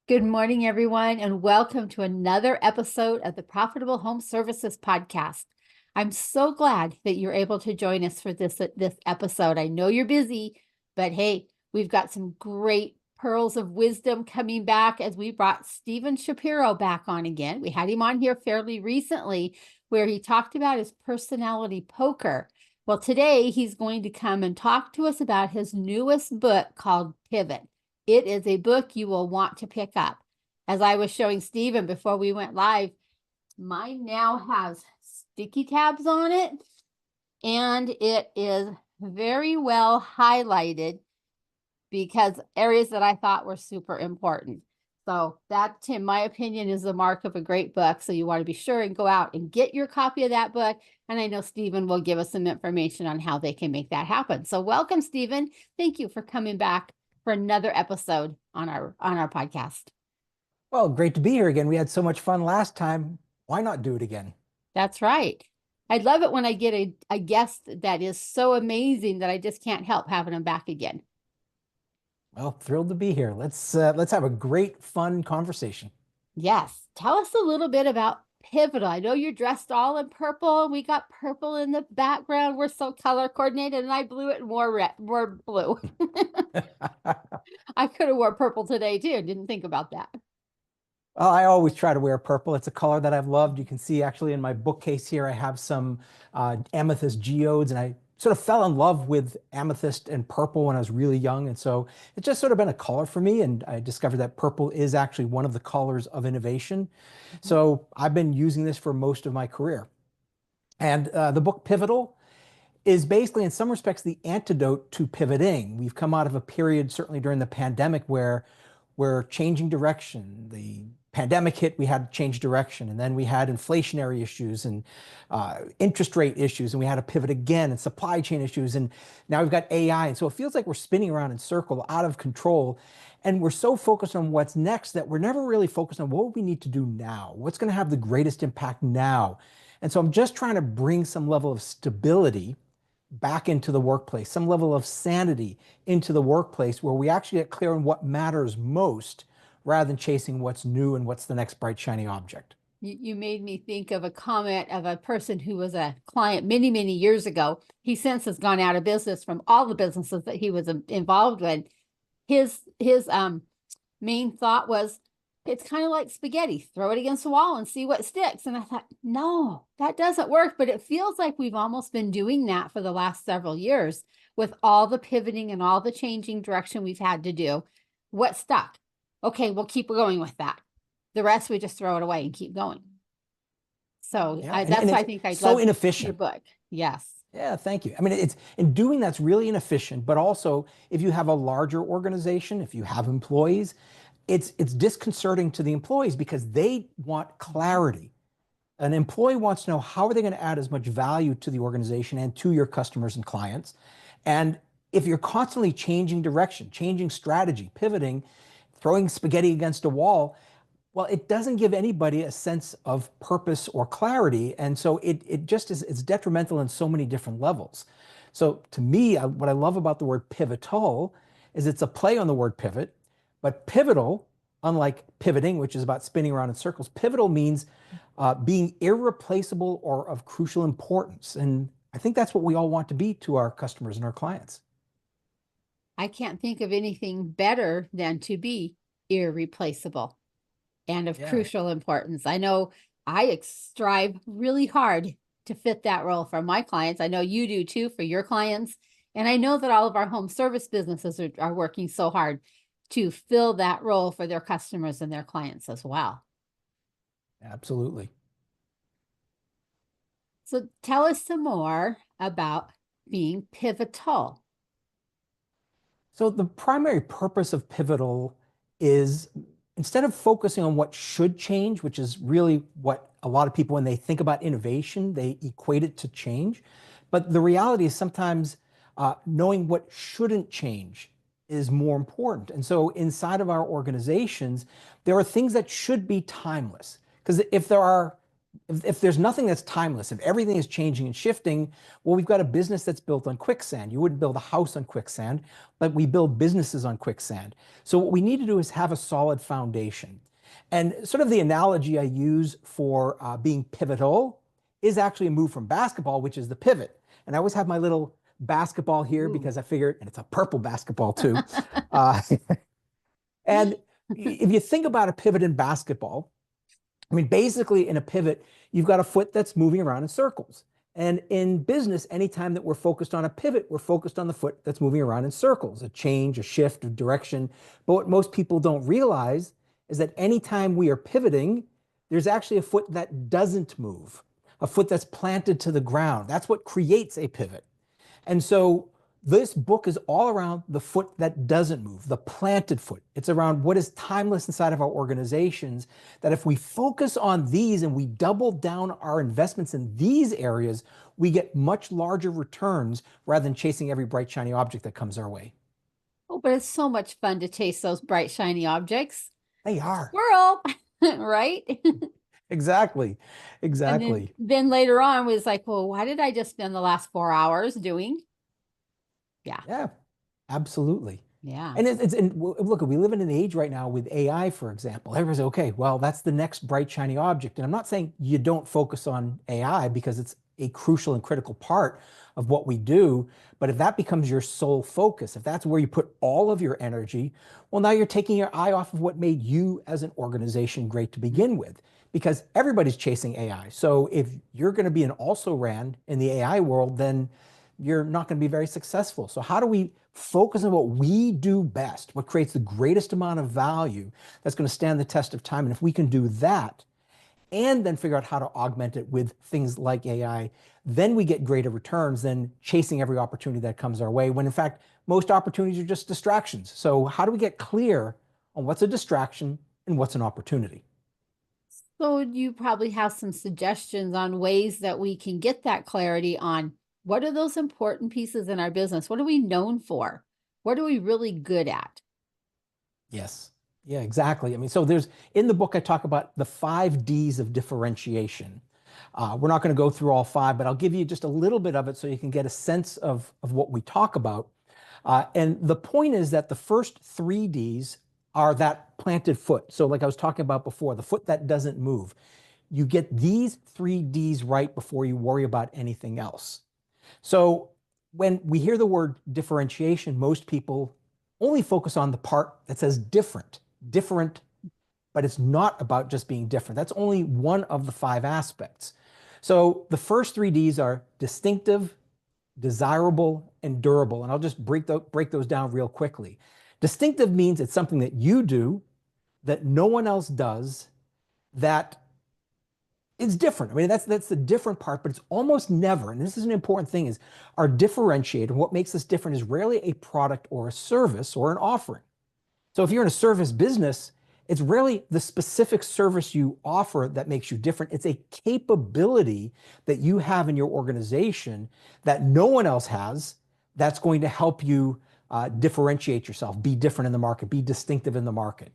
Good morning, everyone, and welcome to another episode of the Profitable Home Services Podcast. I'm so glad that you're able to join us for this episode. I know you're busy, but hey, we've got some great pearls of wisdom coming back as we brought Stephen Shapiro back on again. We had him on here fairly recently where he talked about his personality poker. Well, today he's going to come and talk to us about his newest book called Pivot. It is a book you will want to pick up. As I was showing Stephen before we went live, mine now has sticky tabs on it, and it is very well highlighted because areas that I thought were super important. So that, in my opinion, is the mark of a great book. So you want to be sure and go out and get your copy of that book. And I know Stephen will give us some information on how they can make that happen. So welcome, Stephen. Thank you for coming back for another episode on our podcast. Well, great to be here again. We had so much fun last time. Why not do it again? That's right. I love it when I get a guest that is so amazing that I just can't help having them back again. Well, thrilled to be here. Let's have a great, fun conversation. Yes. Tell us a little bit about Pivotal. I know you're dressed all in purple. We got purple in the background. We're so color coordinated, and I blew it more blue. I could have wore purple today too. Didn't think about that. Well, I always try to wear purple. It's a color that I've loved. You can see actually in my bookcase here, I have some amethyst geodes, and I sort of fell in love with amethyst and purple when I was really young. And so it's just sort of been a color for me. And I discovered that purple is actually one of the colors of innovation. So I've been using this for most of my career. And the book Pivotal is basically, in some respects, the antidote to pivoting. We've come out of a period, certainly during the pandemic, where we're changing direction. The pandemic hit, we had to change direction. And then we had inflationary issues and interest rate issues, and we had to pivot again, and supply chain issues. And now we've got AI. And so it feels like we're spinning around in circle, out of control. And we're so focused on what's next that we're never really focused on what we need to do now. What's going to have the greatest impact now? And so I'm just trying to bring some level of stability back into the workplace, some level of sanity into the workplace where we actually get clear on what matters most rather than chasing what's new and what's the next bright, shiny object. You made me think of a comment of a person who was a client many, many years ago. He since has gone out of business from all the businesses that he was involved with. His main thought was, it's kind of like spaghetti, throw it against the wall and see what sticks. And I thought, no, that doesn't work. But it feels like we've almost been doing that for the last several years with all the pivoting and all the changing direction we've had to do. What stuck? Okay, we'll keep going with that. The rest, we just throw it away and keep going. So Yeah, that's why I think I so love inefficient. your book. Yes. Yeah, thank you. I mean, it's in doing that's really inefficient, but also if you have a larger organization, if you have employees, it's disconcerting to the employees because they want clarity. An employee wants to know how are they going to add as much value to the organization and to your customers and clients. And if you're constantly changing direction, changing strategy, pivoting, throwing spaghetti against a wall, well, it doesn't give anybody a sense of purpose or clarity. And so it just is, it's detrimental in so many different levels. So to me, what I love about the word pivotal is it's a play on the word pivot, but pivotal, unlike pivoting, which is about spinning around in circles, pivotal means being irreplaceable or of crucial importance. And I think that's what we all want to be to our customers and our clients. I can't think of anything better than to be irreplaceable and of Yeah. crucial importance. I know I strive really hard to fit that role for my clients. I know you do too for your clients. And I know that all of our home service businesses are working so hard to fill that role for their customers and their clients as well. Absolutely. So tell us some more about being pivotal. So the primary purpose of Pivotal is instead of focusing on what should change, which is really what a lot of people, when they think about innovation, they equate it to change. But the reality is sometimes knowing what shouldn't change is more important. And so inside of our organizations, there are things that should be timeless. Because if there are if there's nothing that's timeless, if everything is changing and shifting, well, we've got a business that's built on quicksand. You wouldn't build a house on quicksand, but we build businesses on quicksand. So what we need to do is have a solid foundation. And sort of the analogy I use for being pivotal is actually a move from basketball, which is the pivot. And I always have my little basketball here Ooh. because I figured, and it's a purple basketball too. Uh, and if you think about a pivot in basketball, I mean, basically in a pivot, you've got a foot that's moving around in circles. And in business, anytime that we're focused on a pivot, we're focused on the foot that's moving around in circles, a change, a shift of direction. But what most people don't realize is that anytime we are pivoting, there's actually a foot that doesn't move, a foot that's planted to the ground. That's what creates a pivot. And so this book is all around the foot that doesn't move, the planted foot. It's around what is timeless inside of our organizations, that if we focus on these and we double down our investments in these areas, we get much larger returns rather than chasing every bright, shiny object that comes our way. Oh, but it's so much fun to chase those bright, shiny objects. They are. Squirrel, right? Exactly. And Exactly. then later on was like, well, why did I just spend the last 4 hours doing? Yeah. Yeah, absolutely. Yeah. And and look, we live in an age right now with AI, for example. Everybody's okay. Well, that's the next bright shiny object. And I'm not saying you don't focus on AI because it's a crucial and critical part of what we do. But if that becomes your sole focus, if that's where you put all of your energy, well, now you're taking your eye off of what made you as an organization great to begin with, because everybody's chasing AI. So if you're going to be an also ran in the AI world, then you're not going to be very successful. So how do we focus on what we do best, what creates the greatest amount of value that's going to stand the test of time? And if we can do that and then figure out how to augment it with things like AI, then we get greater returns than chasing every opportunity that comes our way, when in fact, most opportunities are just distractions. So how do we get clear on what's a distraction and what's an opportunity? So you probably have some suggestions on ways that we can get that clarity on what are those important pieces in our business? What are we known for? What are we really good at? Yes. Yeah, exactly. I mean, so there's in the book, I talk about the 5 Ds of differentiation. We're not going to go through all 5, but I'll give you just a little bit of it so you can get a sense of what we talk about. And the point is that the first 3 Ds are that planted foot. So like I was talking about before, the foot that doesn't move. You get these 3 Ds right before you worry about anything else. So when we hear the word differentiation, most people only focus on the part that says different, different, but it's not about just being different. That's only one of the 5 aspects. So the first 3 Ds are distinctive, desirable, and durable. And I'll just break those down real quickly. Distinctive means it's something that you do that no one else does, that it's different. I mean, that's the different part, but it's almost never, and this is an important thing, is our differentiator. What makes us different is rarely a product or a service or an offering. So if you're in a service business, it's rarely the specific service you offer that makes you different. It's a capability that you have in your organization that no one else has, that's going to help you differentiate yourself, be different in the market, be distinctive in the market.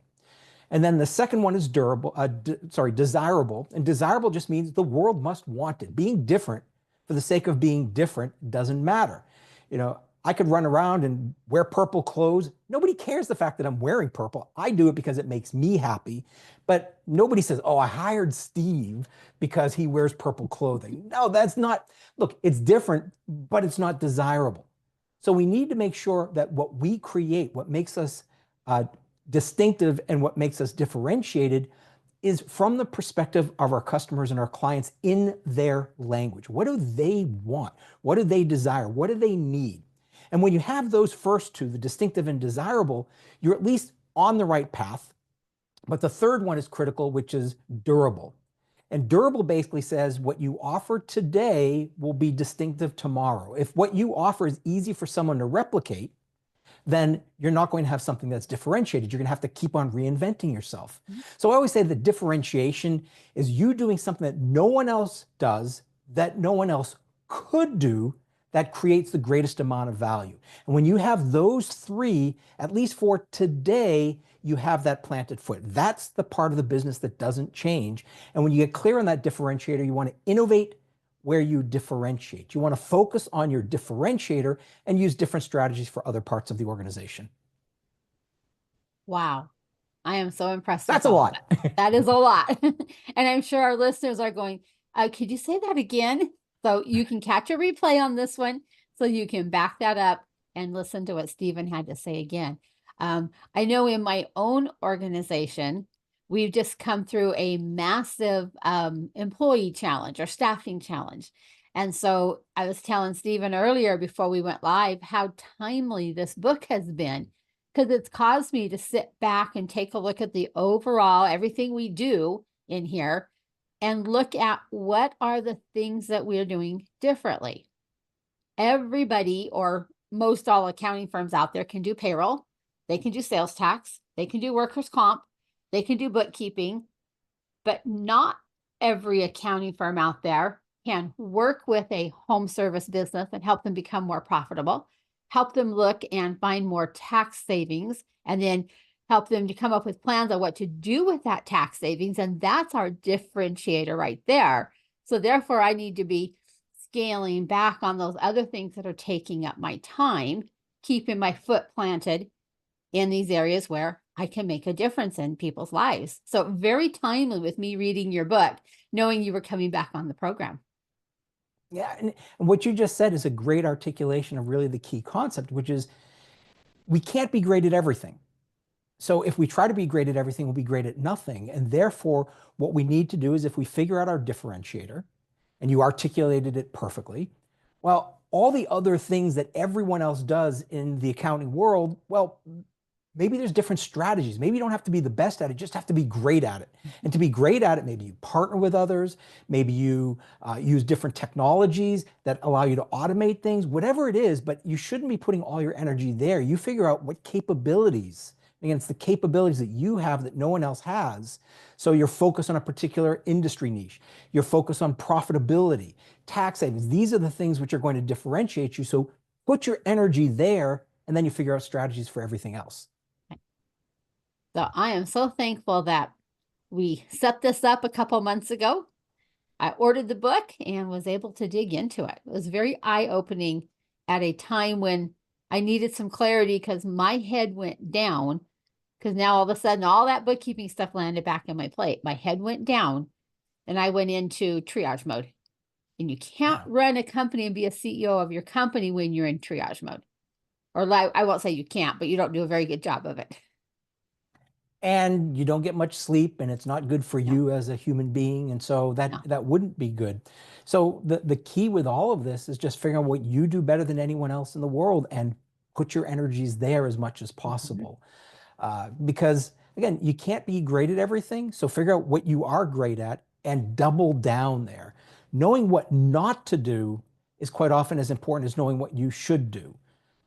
And then the second one is desirable. And desirable just means the world must want it. Being different for the sake of being different doesn't matter. You know, I could run around and wear purple clothes. Nobody cares the fact that I'm wearing purple. I do it because it makes me happy. But nobody says, oh, I hired Steve because he wears purple clothing. No, that's not. Look, it's different, but it's not desirable. So we need to make sure that what we create, what makes us distinctive and what makes us differentiated, is from the perspective of our customers and our clients in their language. What do they want? What do they desire? What do they need? And when you have those first 2, the distinctive and desirable, you're at least on the right path. But the third one is critical, which is durable. And durable basically says what you offer today will be distinctive tomorrow. If what you offer is easy for someone to replicate, then you're not going to have something that's differentiated. You're going to have to keep on reinventing yourself. So I always say that differentiation is you doing something that no one else does, that no one else could do, that creates the greatest amount of value. And when you have those three, at least for today, you have that planted foot. That's the part of the business that doesn't change. And when you get clear on that differentiator, you want to innovate where you differentiate. You want to focus on your differentiator and use different strategies for other parts of the organization. Wow. I am so impressed with That's a all lot. that. That is a lot. And I'm sure our listeners are going, could you say that again? So you can catch a replay on this one so you can back that up and listen to what Stephen had to say again. I know in my own organization, we've just come through a massive employee challenge or staffing challenge. And so I was telling Stephen earlier before we went live how timely this book has been, because it's caused me to sit back and take a look at the overall, everything we do in here, and look at what are the things that we're doing differently. Everybody, or most all accounting firms out there, can do payroll. They can do sales tax. They can do workers' comp. They can do bookkeeping. But not every accounting firm out there can work with a home service business and help them become more profitable, help them look and find more tax savings, and then help them to come up with plans on what to do with that tax savings. And that's our differentiator right there. So therefore, I need to be scaling back on those other things that are taking up my time, keeping my foot planted in these areas where I can make a difference in people's lives. So very timely with me reading your book, knowing you were coming back on the program. Yeah, and what you just said is a great articulation of really the key concept, which is we can't be great at everything. So if we try to be great at everything, we'll be great at nothing. And therefore, what we need to do is if we figure out our differentiator, and you articulated it perfectly, well, all the other things that everyone else does in the accounting world, well, maybe there's different strategies. Maybe you don't have to be the best at it, just have to be great at it. And to be great at it, maybe you partner with others, maybe you use different technologies that allow you to automate things, whatever it is, but you shouldn't be putting all your energy there. You figure out what capabilities, again, it's the capabilities that you have that no one else has. So you're focused on a particular industry niche. You're focused on profitability, tax savings. These are the things which are going to differentiate you. So put your energy there, and then you figure out strategies for everything else. So I am so thankful that we set this up a couple months ago. I ordered the book and was able to dig into it. It was very eye-opening at a time when I needed some clarity because my head went down, because now all of a sudden all that bookkeeping stuff landed back in my plate. My head went down and I went into triage mode. And you can't run a company and be a CEO of your company when you're in triage mode. Or I won't say you can't, but you don't do a very good job of it. And you don't get much sleep, and it's not good for you as a human being, and so that wouldn't be good. So the key with all of this is just figuring out what you do better than anyone else in the world and put your energies there as much as possible. Because again, you can't be great at everything, so figure out what you are great at and double down there. Knowing what not to do is quite often as important as knowing what you should do.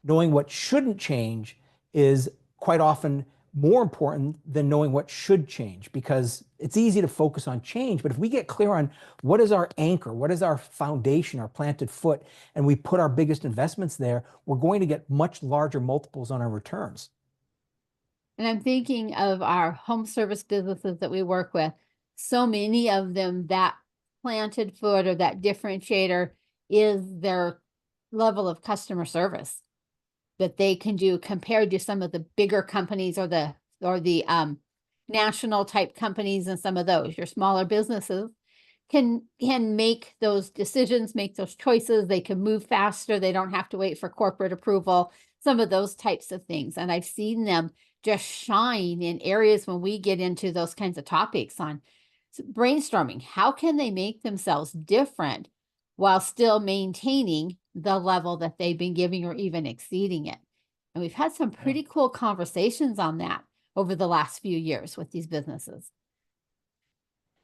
Knowing what shouldn't change is quite often more important than knowing what should change, because it's easy to focus on change. But if we get clear on what is our anchor, what is our foundation, our planted foot, and we put our biggest investments there, we're going to get much larger multiples on our returns. And I'm thinking of our home service businesses that we work with. So many of them, that planted foot or that differentiator is their level of customer service that they can do compared to some of the bigger companies or the national type companies, and some of those. Your smaller businesses can make those decisions, make those choices. They can move faster. They don't have to wait for corporate approval, some of those types of things. And I've seen them just shine in areas when we get into those kinds of topics on brainstorming. How can they make themselves different while still maintaining the level that they've been giving or even exceeding it? And we've had some pretty cool conversations on that over the last few years with these businesses.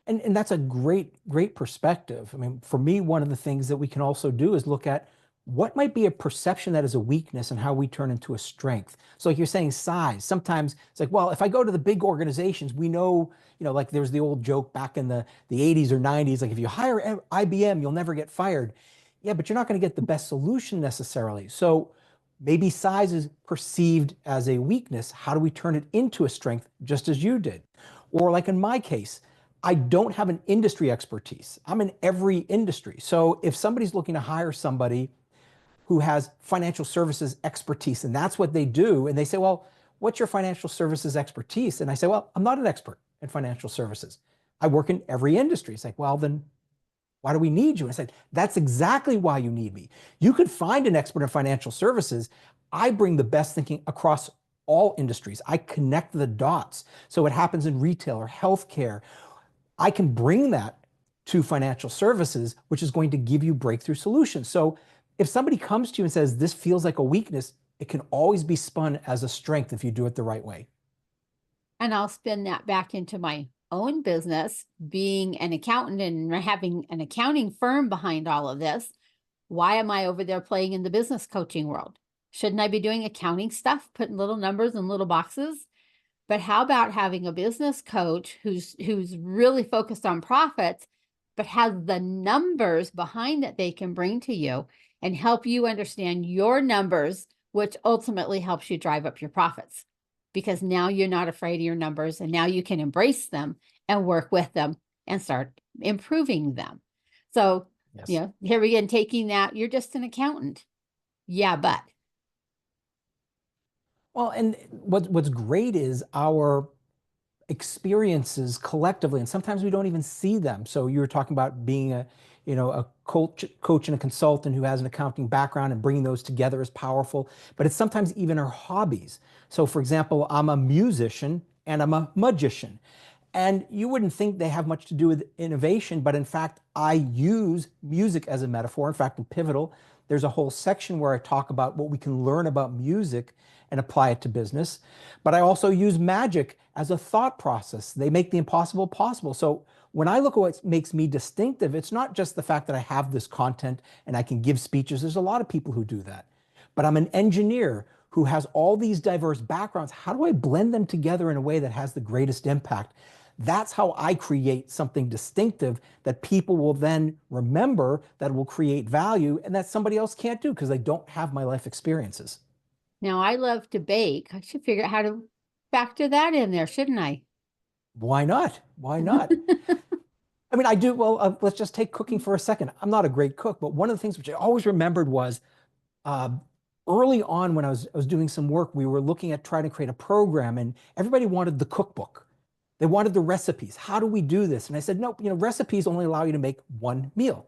And that's a great perspective. I mean, for me, one of the things that we can also do is look at what might be a perception that is a weakness and how we turn into a strength. So like you're saying, size. Sometimes it's like, well, if I go to the big organizations, we know, like there's the old joke back in the 80s or 90s, like if you hire IBM, you'll never get fired. Yeah, but you're not going to get the best solution necessarily. So maybe size is perceived as a weakness. How do we turn it into a strength, just as you did? Or like in my case, I don't have an industry expertise. I'm in every industry. So if somebody's looking to hire somebody who has financial services expertise, and that's what they do, and they say, well, what's your financial services expertise? And I say, well, I'm not an expert in financial services. I work in every industry. It's like, well, then why do we need you? And I said, that's exactly why you need me. You could find an expert in financial services. I bring the best thinking across all industries. I connect the dots. So it happens in retail or healthcare. I can bring that to financial services, which is going to give you breakthrough solutions. So if somebody comes to you and says, this feels like a weakness, it can always be spun as a strength if you do it the right way. And I'll spin that back into my own business, being an accountant and having an accounting firm behind all of this. Why am I over there playing in the business coaching world? Shouldn't I be doing accounting stuff, putting little numbers in little boxes? But how about having a business coach who's really focused on profits, but has the numbers behind that they can bring to you and help you understand your numbers, which ultimately helps you drive up your profits. Because now you're not afraid of your numbers and now you can embrace them and work with them and start improving them. So, Yes. here again, taking that, you're just an accountant. Yeah, but Well, and what's great is our experiences collectively, and sometimes we don't even see them. So you were talking about being a coach and a consultant who has an accounting background, and bringing those together is powerful. But it's sometimes even our hobbies. So for example, I'm a musician and I'm a magician. And you wouldn't think they have much to do with innovation, but in fact, I use music as a metaphor. In fact, in Pivotal, there's a whole section where I talk about what we can learn about music and apply it to business. But I also use magic as a thought process. They make the impossible possible. So when I look at what makes me distinctive, it's not just the fact that I have this content and I can give speeches. There's a lot of people who do that. But I'm an engineer who has all these diverse backgrounds. How do I blend them together in a way that has the greatest impact? That's how I create something distinctive that people will then remember, that will create value, and that somebody else can't do because they don't have my life experiences. now I love to bake. I should figure out how to factor that in there, shouldn't I? Why not? Why not? I mean, I do. Well, let's just take cooking for a second. I'm not a great cook, but one of the things which I always remembered was uh, early on when I was doing some work, we were looking at trying to create a program, and everybody wanted the cookbook. They wanted the recipes. How do we do this? And I said, no, recipes only allow you to make one meal.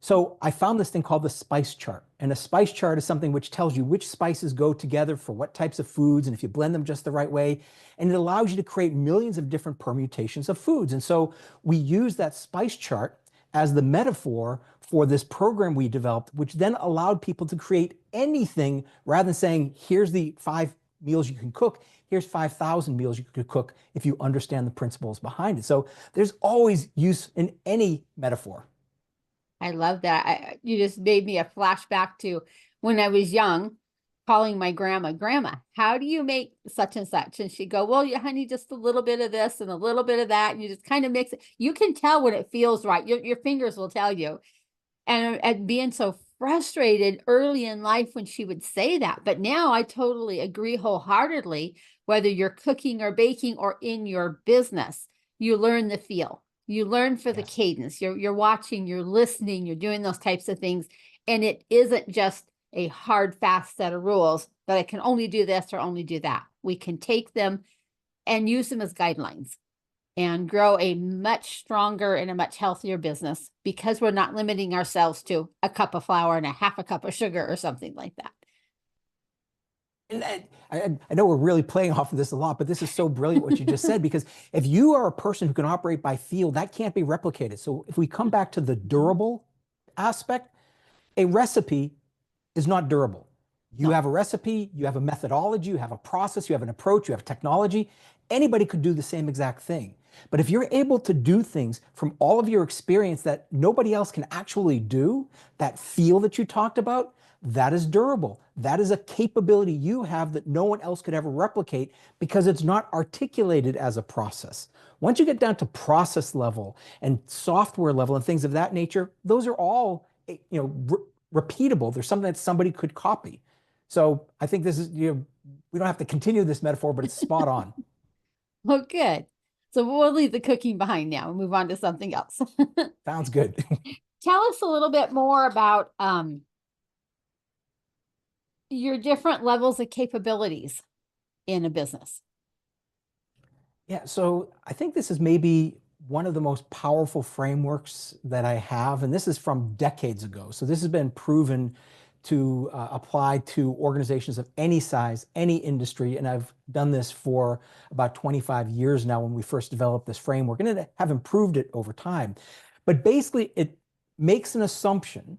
So I found this thing called the spice chart. And a spice chart is something which tells you which spices go together for what types of foods, and if you blend them just the right way. And it allows you to create millions of different permutations of foods. And so we use that spice chart as the metaphor for this program we developed, which then allowed people to create anything rather than saying, here's the 5 meals you can cook. Here's 5,000 meals you could cook if you understand the principles behind it. So there's always use in any metaphor. I love that. You just made me a flashback to when I was young, calling my grandma, Grandma, how do you make such and such? And she'd go, well, honey, just a little bit of this and a little bit of that. And you just kind of mix it. You can tell when it feels right. Your fingers will tell you. And being so frustrated early in life when she would say that. But now I totally agree wholeheartedly, whether you're cooking or baking or in your business, you learn the feel. You learn for the Yes. cadence. You're watching, you're listening, you're doing those types of things. And it isn't just a hard, fast set of rules that I can only do this or only do that. We can take them and use them as guidelines and grow a much stronger and a much healthier business because we're not limiting ourselves to a cup of flour and a half a cup of sugar or something like that. And I know we're really playing off of this a lot, but this is so brilliant what you just said, because if you are a person who can operate by feel, that can't be replicated. So if we come back to the durable aspect, a recipe is not durable. You No. have a recipe, you have a methodology, you have a process, you have an approach, you have technology. Anybody could do the same exact thing. But if you're able to do things from all of your experience that nobody else can actually do, that feel that you talked about, that is durable. That is a capability you have that no one else could ever replicate because it's not articulated as a process. Once you get down to process level and software level and things of that nature, those are all repeatable. There's something that somebody could copy. So I think this is, we don't have to continue this metaphor, but it's spot on. Oh, good. So we'll leave the cooking behind now and move on to something else. Sounds good. Tell us a little bit more about your different levels of capabilities in a business. Yeah, so I think this is maybe one of the most powerful frameworks that I have, and this is from decades ago. So this has been proven to apply to organizations of any size, any industry, and I've done this for about 25 years now when we first developed this framework, and have improved it over time. But basically, it makes an assumption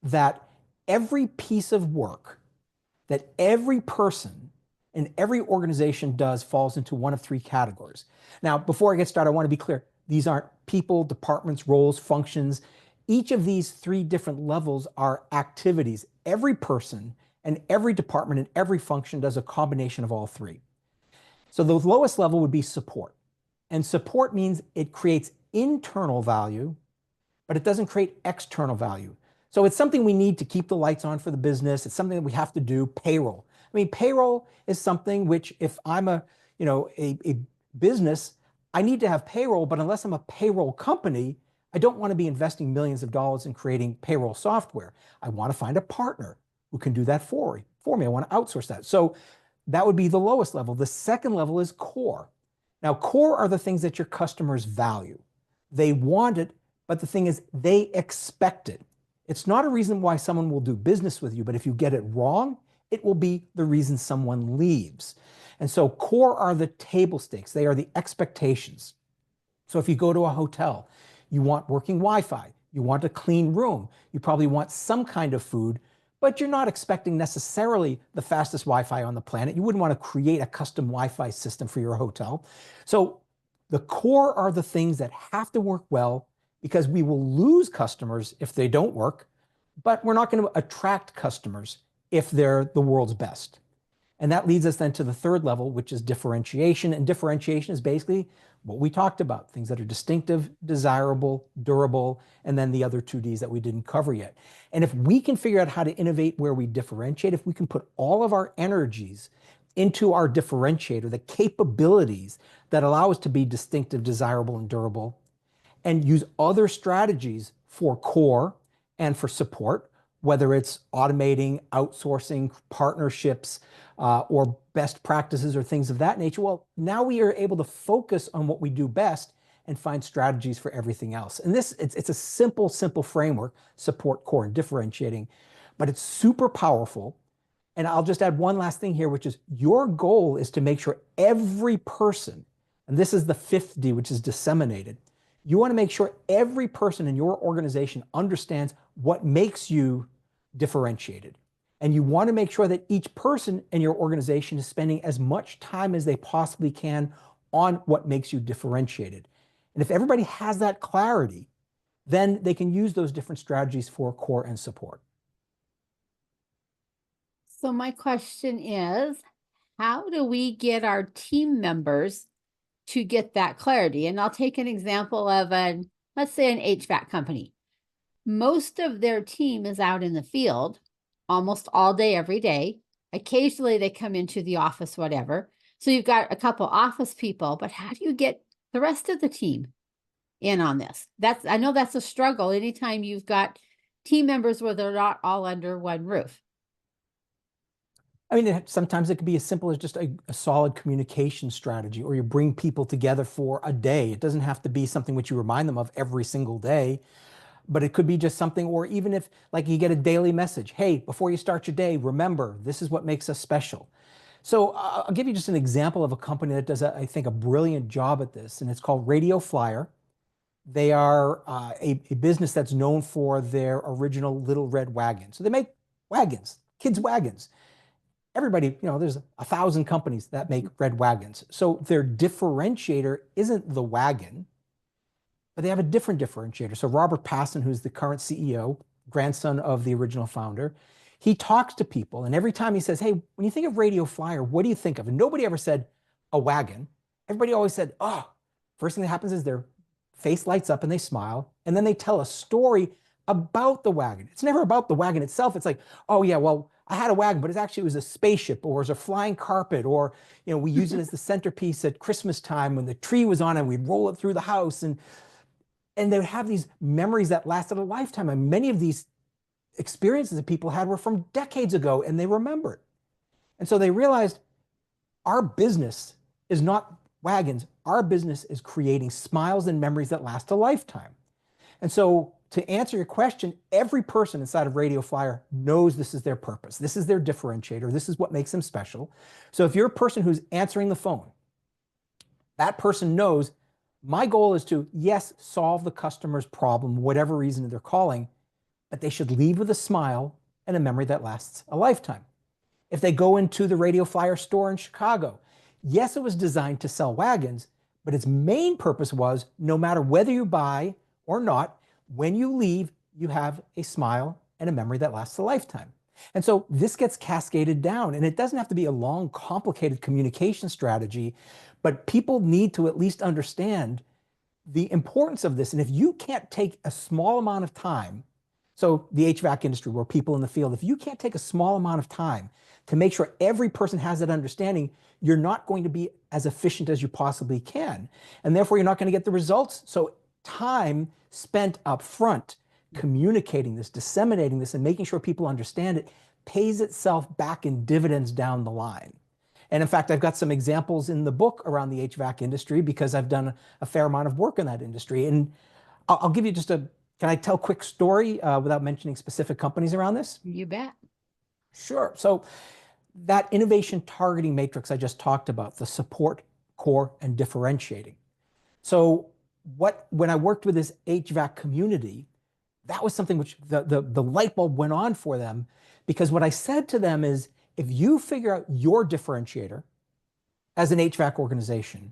that every piece of work that every person in every organization does falls into one of three categories. Now, before I get started, I want to be clear. These aren't people, departments, roles, functions. Each of these three different levels are activities. Every person and every department and every function does a combination of all three. So the lowest level would be support. And support means it creates internal value, but it doesn't create external value. So it's something we need to keep the lights on for the business. It's something that we have to do. Payroll. I mean, payroll is something which, if I'm a business, I need to have payroll, but unless I'm a payroll company, I don't want to be investing millions of dollars in creating payroll software. I want to find a partner who can do that for me. I want to outsource that. So that would be the lowest level. The second level is core. Now, core are the things that your customers value. They want it, but the thing is, they expect it. It's not a reason why someone will do business with you, but if you get it wrong, it will be the reason someone leaves. And so core are the table stakes. They are the expectations. So if you go to a hotel, you want working Wi-Fi, you want a clean room, you probably want some kind of food, but you're not expecting necessarily the fastest Wi-Fi on the planet. You wouldn't want to create a custom Wi-Fi system for your hotel. So the core are the things that have to work well, because we will lose customers if they don't work, but we're not going to attract customers if they're the world's best. And that leads us then to the third level, which is differentiation. And differentiation is basically what we talked about, things that are distinctive, desirable, durable, and then the other two Ds that we didn't cover yet. And if we can figure out how to innovate where we differentiate, if we can put all of our energies into our differentiator, the capabilities that allow us to be distinctive, desirable, and durable, and use other strategies for core and for support, whether it's automating, outsourcing, partnerships, or best practices or things of that nature. Well, now we are able to focus on what we do best and find strategies for everything else. And it's a simple framework, support, core, and differentiating, but it's super powerful. And I'll just add one last thing here, which is your goal is to make sure every person, and this is the fifth D, which is disseminated, you want to make sure every person in your organization understands what makes you differentiated. And you want to make sure that each person in your organization is spending as much time as they possibly can on what makes you differentiated. And if everybody has that clarity, then they can use those different strategies for core and support. So my question is, how do we get our team members to get that clarity? And I'll take an example of let's say an HVAC company. Most of their team is out in the field almost all day, every day. Occasionally they come into the office, whatever. So you've got a couple office people, but how do you get the rest of the team in on this? I know that's a struggle anytime you've got team members where they're not all under one roof. I mean, sometimes it could be as simple as just a solid communication strategy, or you bring people together for a day. It doesn't have to be something which you remind them of every single day, but it could be just something, or even if like you get a daily message, hey, before you start your day, remember, this is what makes us special. So I'll give you just an example of a company that does, I think, a brilliant job at this, and it's called Radio Flyer. They are a business that's known for their original Little Red Wagon. So they make wagons, kids' wagons. Everybody, there's 1,000 companies that make red wagons. So their differentiator isn't the wagon, but they have a different differentiator. So Robert Passon, who's the current CEO, grandson of the original founder, he talks to people, and every time he says, hey, when you think of Radio Flyer, what do you think of? And nobody ever said a wagon. Everybody always said, oh, first thing that happens is their face lights up and they smile, and then they tell a story about the wagon. It's never about the wagon itself. It's like, oh yeah, well, I had a wagon, but it was a spaceship or it was a flying carpet, or we use it as the centerpiece at Christmas time when the tree was on and we'd roll it through the house. And they would have these memories that lasted a lifetime. And many of these experiences that people had were from decades ago and they remembered. And so they realized our business is not wagons. Our business is creating smiles and memories that last a lifetime. And so to answer your question, every person inside of Radio Flyer knows this is their purpose. This is their differentiator. This is what makes them special. So if you're a person who's answering the phone, that person knows my goal is to, yes, solve the customer's problem, whatever reason they're calling, but they should leave with a smile and a memory that lasts a lifetime. If they go into the Radio Flyer store in Chicago, yes, it was designed to sell wagons, but its main purpose was no matter whether you buy or not, when you leave, you have a smile and a memory that lasts a lifetime. And so this gets cascaded down, and it doesn't have to be a long, complicated communication strategy, but people need to at least understand the importance of this. And if you can't take a small amount of time, so the HVAC industry, where people in the field, if you can't take a small amount of time to make sure every person has that understanding, you're not going to be as efficient as you possibly can. And therefore, you're not going to get the results. So time spent up front communicating this, disseminating this, and making sure people understand it pays itself back in dividends down the line. And in fact, I've got some examples in the book around the HVAC industry because I've done a fair amount of work in that industry. And I'll give you can I tell a quick story without mentioning specific companies around this? You bet. Sure. So that innovation targeting matrix I just talked about, the support, core, and differentiating. So when I worked with this HVAC community, that was something which the light bulb went on for them, because what I said to them is, if you figure out your differentiator as an HVAC organization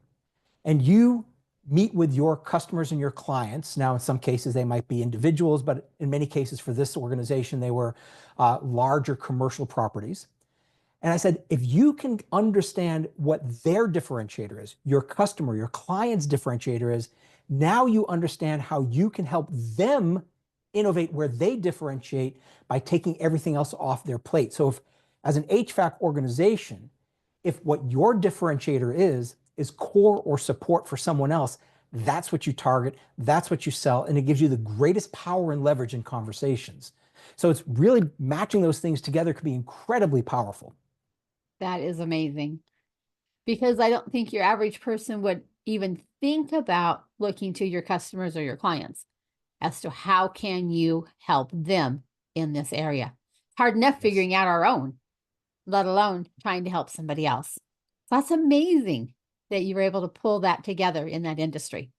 and you meet with your customers and your clients, now in some cases they might be individuals, but in many cases for this organization, they were larger commercial properties. And I said, if you can understand what their differentiator is, your customer, your client's differentiator is, now you understand how you can help them innovate where they differentiate by taking everything else off their plate. So if, as an HVAC organization, if what your differentiator is core or support for someone else, that's what you target, that's what you sell, and it gives you the greatest power and leverage in conversations. So it's really matching those things together could be incredibly powerful. That is amazing, because I don't think your average person would even think about looking to your customers or your clients as to how can you help them in this area. Hard enough figuring out our own, let alone trying to help somebody else. So that's amazing that you were able to pull that together in that industry.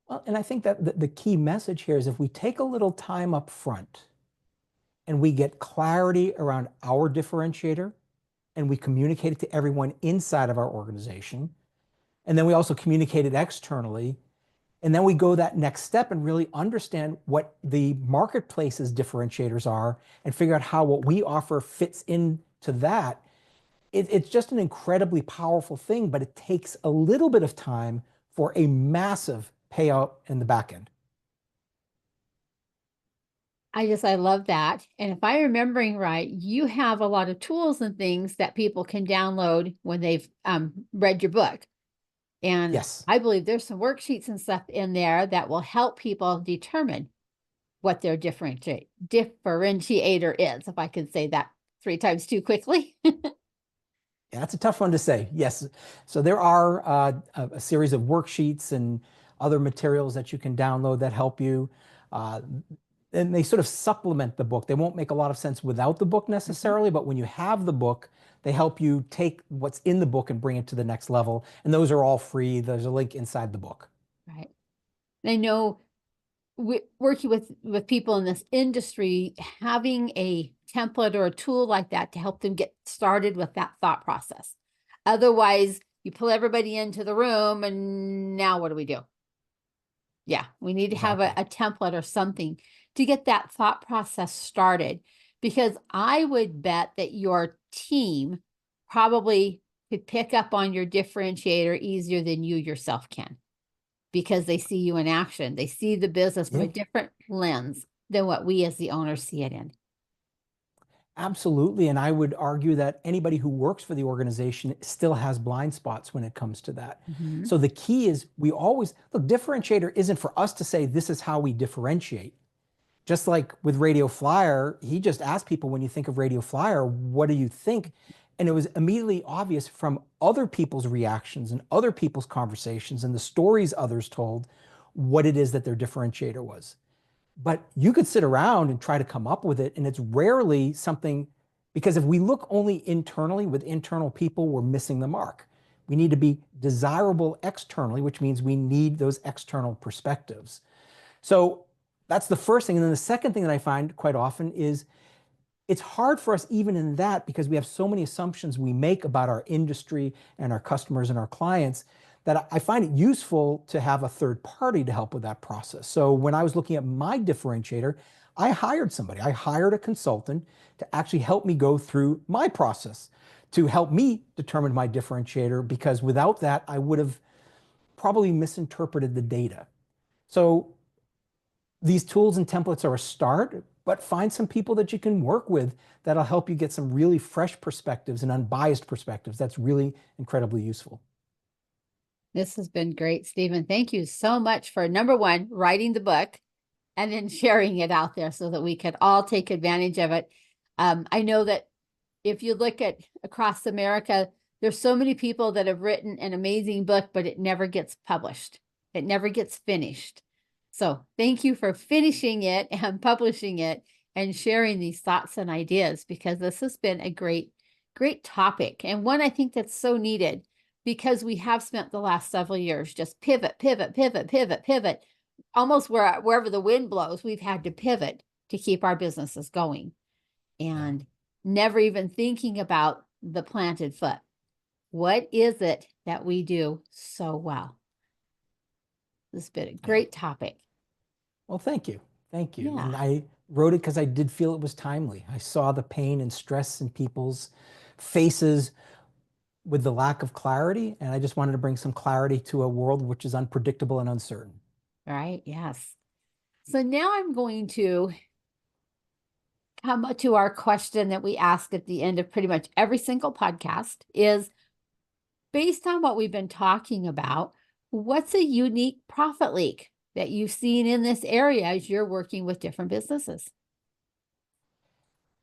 Well, and I think that the key message here is if we take a little time up front and we get clarity around our differentiator and we communicate it to everyone inside of our organization, and then we also communicate it externally, and then we go that next step and really understand what the marketplace's differentiators are and figure out how what we offer fits into that. It's just an incredibly powerful thing, but it takes a little bit of time for a massive payout in the back end. I love that. And if I'm remembering right, you have a lot of tools and things that people can download when they've read your book. And Yes. I believe there's some worksheets and stuff in there that will help people determine what their differentiator is, if I could say that 3 times too quickly. Yeah, that's a tough one to say. Yes. So there are a series of worksheets and other materials that you can download that help you. And they sort of supplement the book. They won't make a lot of sense without the book necessarily, but when you have the book, they help you take what's in the book and bring it to the next level. And those are all free. There's a link inside the book. Right. And I know working with people in this industry, having a template or a tool like that to help them get started with that thought process. Otherwise, you pull everybody into the room and now what do we do? Yeah, we need to have a template or something to get that thought process started, because I would bet that your team probably could pick up on your differentiator easier than you yourself can, because they see you in action. They see the business from a Yeah. different lens than what we as the owners see it in. Absolutely. And I would argue that anybody who works for the organization still has blind spots when it comes to that. Mhm. So the key is we always look, differentiator isn't for us to say this is how we differentiate. Just like with Radio Flyer, he just asked people, when you think of Radio Flyer, what do you think? And it was immediately obvious from other people's reactions and other people's conversations and the stories others told what it is that their differentiator was. But you could sit around and try to come up with it, and it's rarely something, because if we look only internally with internal people, we're missing the mark. We need to be desirable externally, which means we need those external perspectives. So that's the first thing. And then the second thing that I find quite often is it's hard for us even in that, because we have so many assumptions we make about our industry and our customers and our clients, that I find it useful to have a third party to help with that process. So when I was looking at my differentiator, I hired somebody. I hired a consultant to actually help me go through my process, to help me determine my differentiator, because without that, I would have probably misinterpreted the data. So these tools and templates are a start, but find some people that you can work with that'll help you get some really fresh perspectives and unbiased perspectives. That's really incredibly useful. This has been great, Stephen. Thank you so much for, number one, writing the book and then sharing it out there so that we could all take advantage of it. I know that if you look at across America, there's so many people that have written an amazing book, but it never gets published. It never gets finished. So thank you for finishing it and publishing it and sharing these thoughts and ideas, because this has been a great, great topic, and one I think that's so needed, because we have spent the last several years just pivot, pivot, pivot, pivot, pivot. Almost wherever the wind blows, we've had to pivot to keep our businesses going, and never even thinking about the planted foot. What is it that we do so well? This has been a great topic. Well, thank you. Thank you. Yeah. And I wrote it because I did feel it was timely. I saw the pain and stress in people's faces with the lack of clarity, and I just wanted to bring some clarity to a world which is unpredictable and uncertain. Right. Yes. So now I'm going to come to our question that we ask at the end of pretty much every single podcast is, based on what we've been talking about, what's a unique profit leak that you've seen in this area as you're working with different businesses?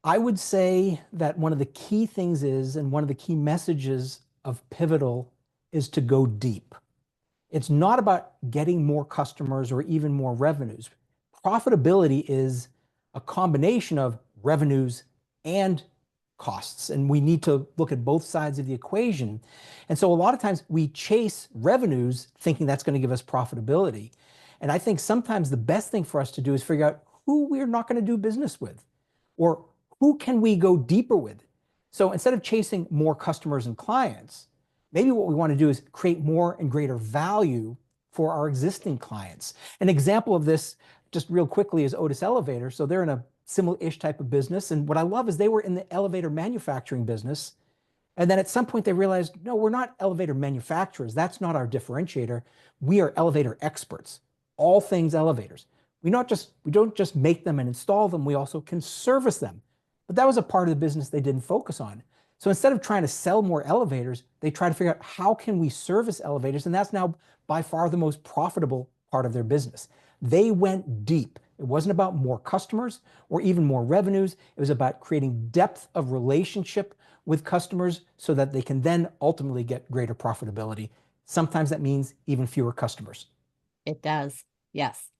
I would say that one of the key things is, and one of the key messages of Pivotal is to go deep. It's not about getting more customers or even more revenues. Profitability is a combination of revenues and costs, and we need to look at both sides of the equation. And so a lot of times we chase revenues thinking that's going to give us profitability. And I think sometimes the best thing for us to do is figure out who we're not going to do business with, or who can we go deeper with. So instead of chasing more customers and clients, maybe what we want to do is create more and greater value for our existing clients. An example of this, just real quickly, is Otis Elevator. So they're in a similar-ish type of business. And what I love is they were in the elevator manufacturing business. And then at some point they realized, no, we're not elevator manufacturers. That's not our differentiator. We are elevator experts, all things elevators. We don't just make them and install them, we also can service them. But that was a part of the business they didn't focus on. So instead of trying to sell more elevators, they try to figure out how can we service elevators, and that's now by far the most profitable part of their business. They went deep. It wasn't about more customers or even more revenues. It was about creating depth of relationship with customers so that they can then ultimately get greater profitability. Sometimes that means even fewer customers. It does. Yes.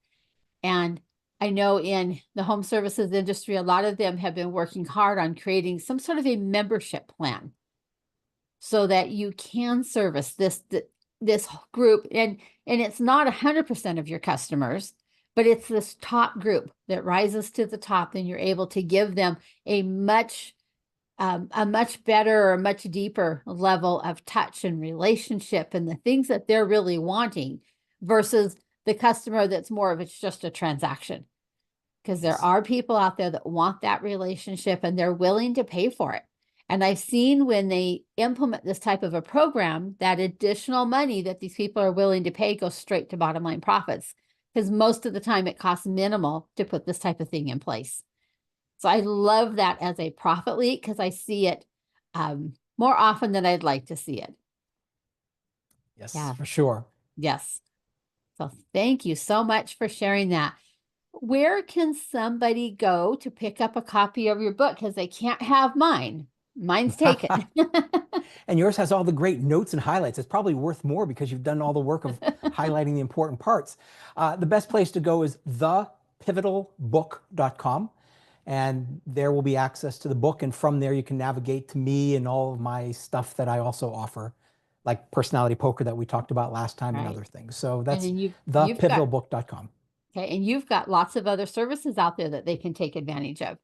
And I know in the home services industry, a lot of them have been working hard on creating some sort of a membership plan so that you can service this group. And it's not 100% of your customers, but it's this top group that rises to the top. Then you're able to give them a much better or much deeper level of touch and relationship and the things that they're really wanting, versus the customer that's more of it's just a transaction. Because there are people out there that want that relationship and they're willing to pay for it. And I've seen when they implement this type of a program, that additional money that these people are willing to pay goes straight to bottom line profits, because most of the time it costs minimal to put this type of thing in place. So I love that as a profit leak, because I see it more often than I'd like to see it. Yes, Yeah. for sure. Yes. So thank you so much for sharing that. Where can somebody go to pick up a copy of your book? Because they can't have mine. Mine's taken. And yours has all the great notes and highlights. It's probably worth more because you've done all the work of highlighting the important parts. The best place to go is thepivotalbook.com. And there will be access to the book. And from there, you can navigate to me and all of my stuff that I also offer, like personality poker that we talked about last time and Right. other things. So And that's then you've got, thepivotalbook.com. okay, and you've got lots of other services out there that they can take advantage of.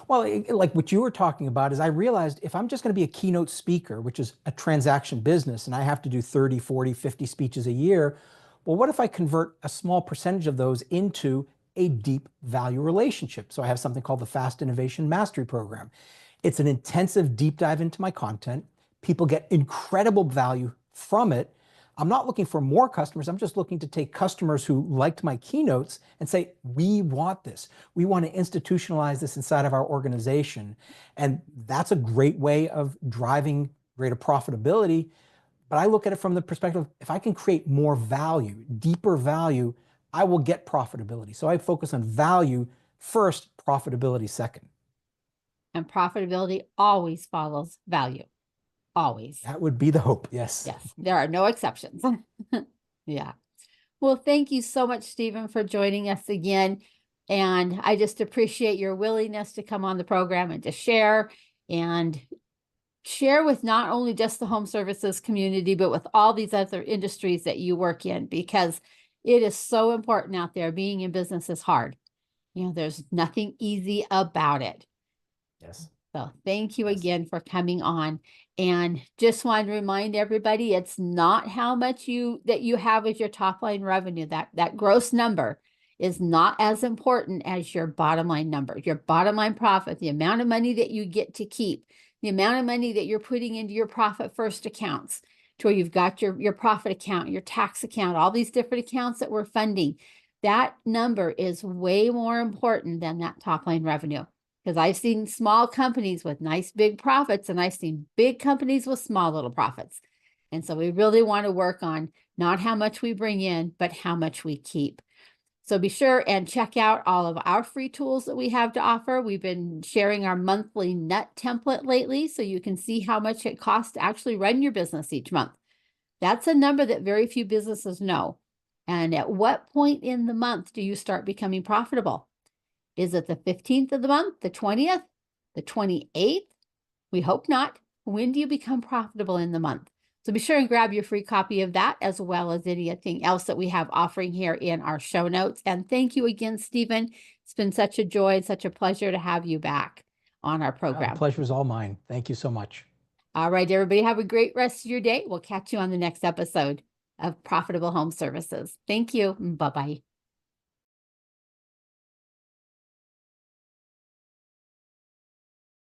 Well, like what you were talking about is I realized if I'm just going to be a keynote speaker, which is a transaction business, and I have to do 30, 40, 50 speeches a year, well, what if I convert a small percentage of those into a deep value relationship? So I have something called the Fast Innovation Mastery Program. It's an intensive deep dive into my content. People get incredible value from it. I'm not looking for more customers. I'm just looking to take customers who liked my keynotes and say, we want this. We want to institutionalize this inside of our organization. And that's a great way of driving greater profitability. But I look at it from the perspective, if I can create more value, deeper value, I will get profitability. So I focus on value first, profitability second. And profitability always follows value. Always. That would be the hope. Yes. Yes. There are no exceptions. Yeah. Well, thank you so much, Stephen, for joining us again. And I just appreciate your willingness to come on the program and to share with not only just the home services community, but with all these other industries that you work in, because it is so important out there. Being in business is hard. There's nothing easy about it. Yes. So thank you Yes. again for coming on. And just want to remind everybody, it's not how much that you have as your top line revenue. That gross number is not as important as your bottom line number, your bottom line profit, the amount of money that you get to keep, the amount of money that you're putting into your profit first accounts, to where you've got your profit account, your tax account, all these different accounts that we're funding. That number is way more important than that top line revenue. Because I've seen small companies with nice big profits, and I've seen big companies with small little profits. And so we really want to work on not how much we bring in, but how much we keep. So be sure and check out all of our free tools that we have to offer. We've been sharing our monthly nut template lately, so you can see how much it costs to actually run your business each month. That's a number that very few businesses know. And at what point in the month do you start becoming profitable? Is it the 15th of the month, the 20th, the 28th? We hope not. When do you become profitable in the month? So be sure and grab your free copy of that, as well as anything else that we have offering here in our show notes. And thank you again, Stephen. It's been such a joy and such a pleasure to have you back on our program. The pleasure is all mine. Thank you so much. All right, everybody, have a great rest of your day. We'll catch you on the next episode of Profitable Home Services. Thank you. Bye-bye.